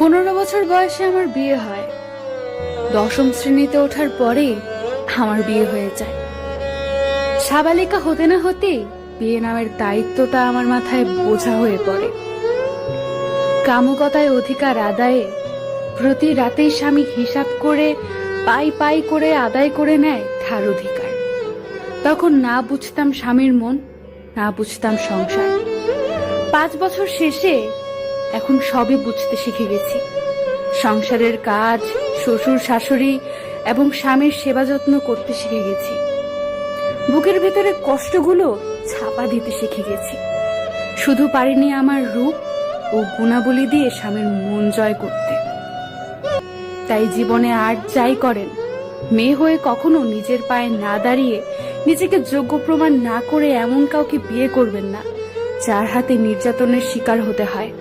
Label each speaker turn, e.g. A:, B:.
A: 15 বছর বয়সে আমার বিয়ে হয়। 10ম শ্রেণীতে ওঠার পরেই আমার বিয়ে হয়ে যায়। সাবালিকা হতে না হতেই বিয়ে নামের দায়িত্বটা আমার মাথায় বোঝা হয়ে পড়ে। কামুকতায় অধিকার আদায়ে প্রতি রাতেই স্বামী হিসাব করে পাই পাই করে আদায় করে নেয় তার অধিকার। তখন না বুঝতাম স্বামীর মন, না বুঝতাম সংসার। 5 বছর শেষে এখন সবই বুঝতে শিখে গেছি। সংসারের কাজ, শ্বশুর শাশুড়ি এবং স্বামীর সেবা যত্ন করতে শিখে গেছি। বুকের ভেতরে কষ্টগুলো ছাপা দিতে শিখে গেছি। শুধু পারিনি আমার রূপ ও গুণাবলী দিয়ে স্বামীর মন জয় করতে। তাই জীবনে আর যাই করেন, মেয়ে হয়ে কখনো নিজের পায়ে না দাঁড়িয়ে, নিজেকে যোগ্য প্রমাণ না করে এমন কাউকে বিয়ে করবেন না যার হাতে নির্যাতনের শিকার হতে হয়।